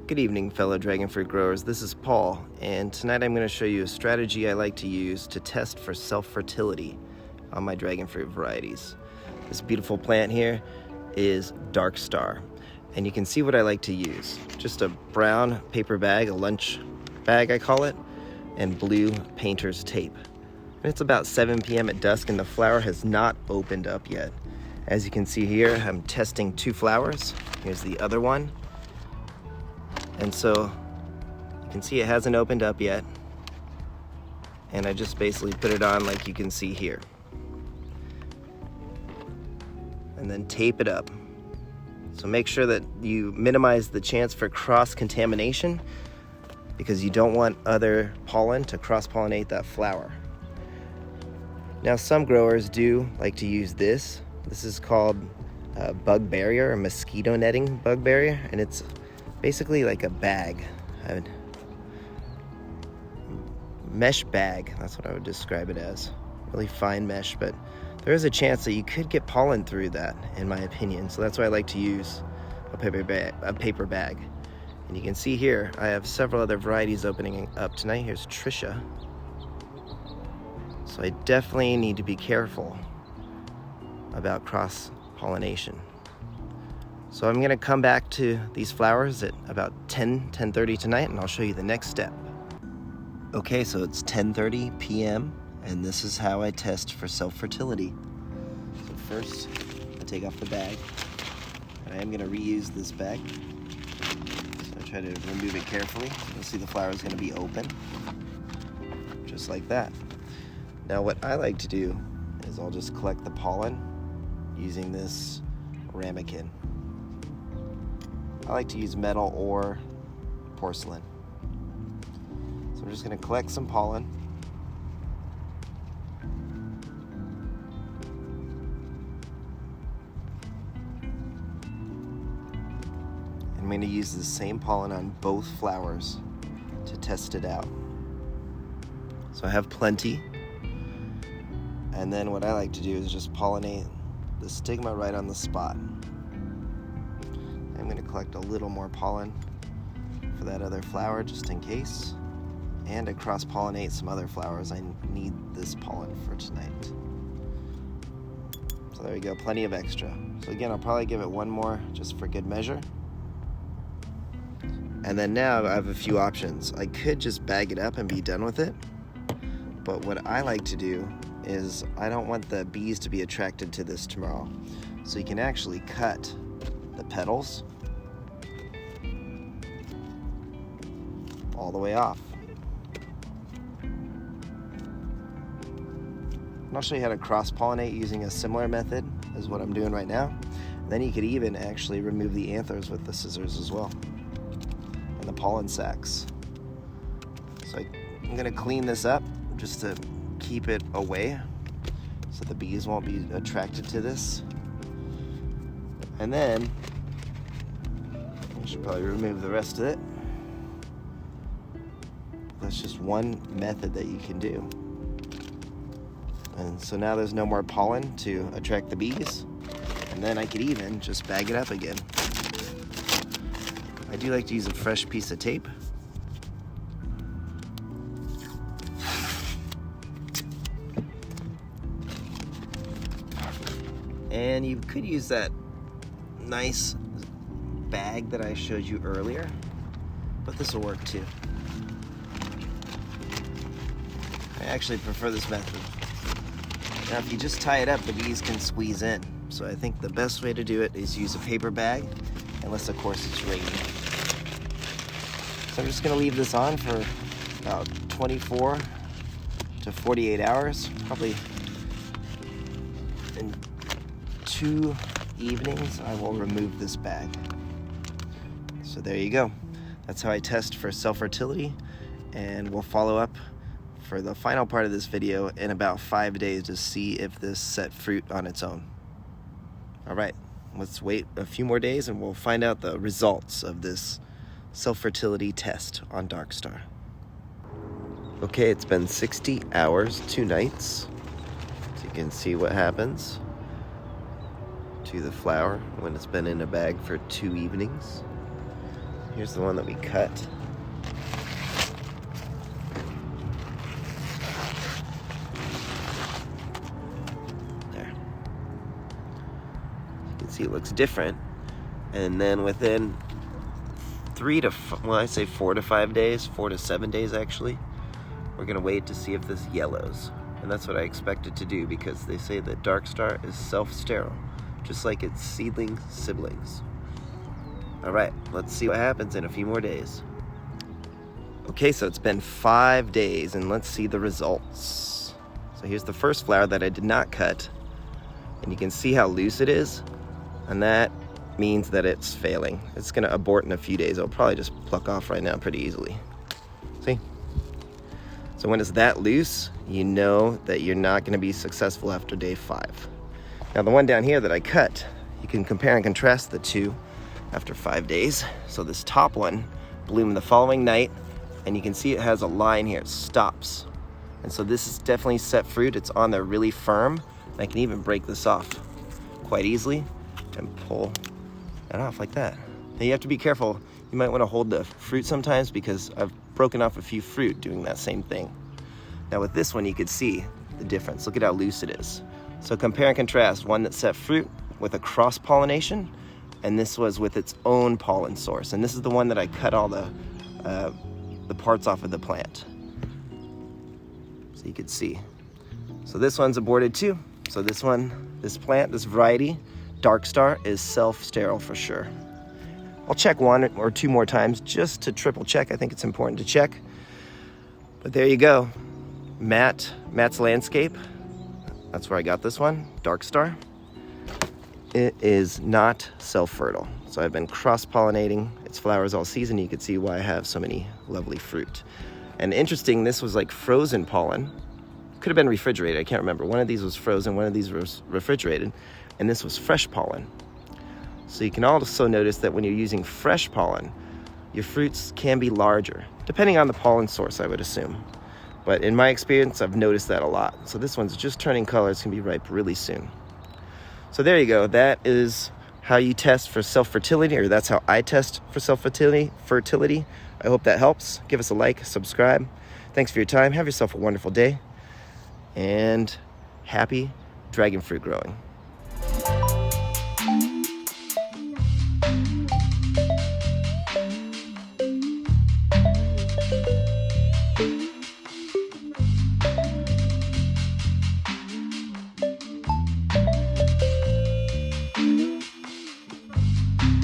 Good evening, fellow dragon fruit growers. This is Paul, and tonight I'm going to show you a strategy I like to use to test for self-fertility on my dragon fruit varieties. This beautiful plant here is Dark Star, and you can see what I like to use. Just a brown paper bag, a lunch bag I call it, and blue painter's tape. And it's about 7 p.m. at dusk and the flower has not opened up yet. As you can see here, I'm testing 2 flowers. Here's the other one. And so you can see it hasn't opened up yet. And I just basically put it on like you can see here. And then tape it up. So make sure that you minimize the chance for cross-contamination because you don't want other pollen to cross-pollinate that flower. Now some growers do like to use this. This is called a bug barrier, or mosquito netting bug barrier, and it's basically like a bag, a mesh bag. That's what I would describe it as. Really fine mesh, but there is a chance that you could get pollen through that, in my opinion. So that's why I like to use a paper bag. And you can see here, I have several other varieties opening up tonight. Here's Trisha. So I definitely need to be careful about cross-pollination. So I'm gonna come back to these flowers at about 10:30 tonight, and I'll show you the next step. Okay, so it's 10:30 p.m. and this is how I test for self-fertility. So first, I take off the bag, and I am gonna reuse this bag. So I try to remove it carefully. You'll see the flower is gonna be open, just like that. Now what I like to do is I'll just collect the pollen using this ramekin. I like to use metal or porcelain. So I'm just going to collect some pollen. I'm going to use the same pollen on both flowers to test it out. So I have plenty. And then what I like to do is just pollinate the stigma right on the spot. I'm going to collect a little more pollen for that other flower just in case, and to cross-pollinate some other flowers. I need this pollen for tonight. So there we go, plenty of extra. So again, I'll probably give it one more just for good measure. And then now I have a few options. I could just bag it up and be done with it, but what I like to do is I don't want the bees to be attracted to this tomorrow. So you can actually cut the petals all the way off. And I'll show you how to cross-pollinate using a similar method as what I'm doing right now. Then you could even actually remove the anthers with the scissors as well, and the pollen sacs. So I'm gonna clean this up just to keep it away so the bees won't be attracted to this. And then I should probably remove the rest of it. That's just one method that you can do. And so now there's no more pollen to attract the bees. And then I could even just bag it up again. I do like to use a fresh piece of tape. And you could use that nice bag that I showed you earlier, but this will work too. I actually prefer this method. Now if you just tie it up, the bees can squeeze in. So I think the best way to do it is use a paper bag, unless of course it's raining. So I'm just gonna leave this on for about 24 to 48 hours, probably in 2 evenings I will remove this bag. So there you go. That's how I test for self-fertility, and we'll follow up for the final part of this video in about 5 days to see if this set fruit on its own. All right, let's wait a few more days and we'll find out the results of this self-fertility test on Dark Star. Okay, it's been 60 hours, 2 nights. So you can see what happens to the flower when it's been in a bag for 2 evenings. Here's the one that we cut. There. You can see it looks different. And then within 4 to 5 days, 4 to 7 days actually, we're gonna wait to see if this yellows. And that's what I expect it to do, because they say that Dark Star is self-sterile, just like its seedling siblings. All right, let's see what happens in a few more days. Okay, so it's been 5 days, and let's see the results. So here's the first flower that I did not cut, and you can see how loose it is, and that means that it's failing. It's gonna abort in a few days. I'll probably just pluck off right now pretty easily. See? So when it's that loose, you know that you're not gonna be successful after day 5. Now the one down here that I cut, you can compare and contrast the two after 5 days. So this top one bloomed the following night, and you can see it has a line here, it stops. And so this is definitely set fruit. It's on there really firm. And I can even break this off quite easily and pull it off like that. Now you have to be careful. You might want to hold the fruit sometimes, because I've broken off a few fruit doing that same thing. Now with this one, you could see the difference. Look at how loose it is. So compare and contrast one that set fruit with a cross pollination, and this was with its own pollen source. And this is the one that I cut all the parts off of the plant. So you could see. So this one's aborted too. So this one, this plant, this variety, Dark Star, is self-sterile for sure. I'll check 1 or 2 more times just to triple check. I think it's important to check. But there you go. Matt's Landscape. That's where I got this one, Dark Star. It is not self-fertile. So I've been cross-pollinating its flowers all season. You can see why I have so many lovely fruit. And interesting, this was like frozen pollen. Could have been refrigerated, I can't remember. One of these was frozen, one of these was refrigerated, and this was fresh pollen. So you can also notice that when you're using fresh pollen, your fruits can be larger, depending on the pollen source, I would assume. But in my experience, I've noticed that a lot. So this one's just turning color. It's gonna be ripe really soon. So there you go. That is how you test for self-fertility, or that's how I test for self-fertility. I hope that helps. Give us a like, subscribe. Thanks for your time. Have yourself a wonderful day, and happy dragon fruit growing.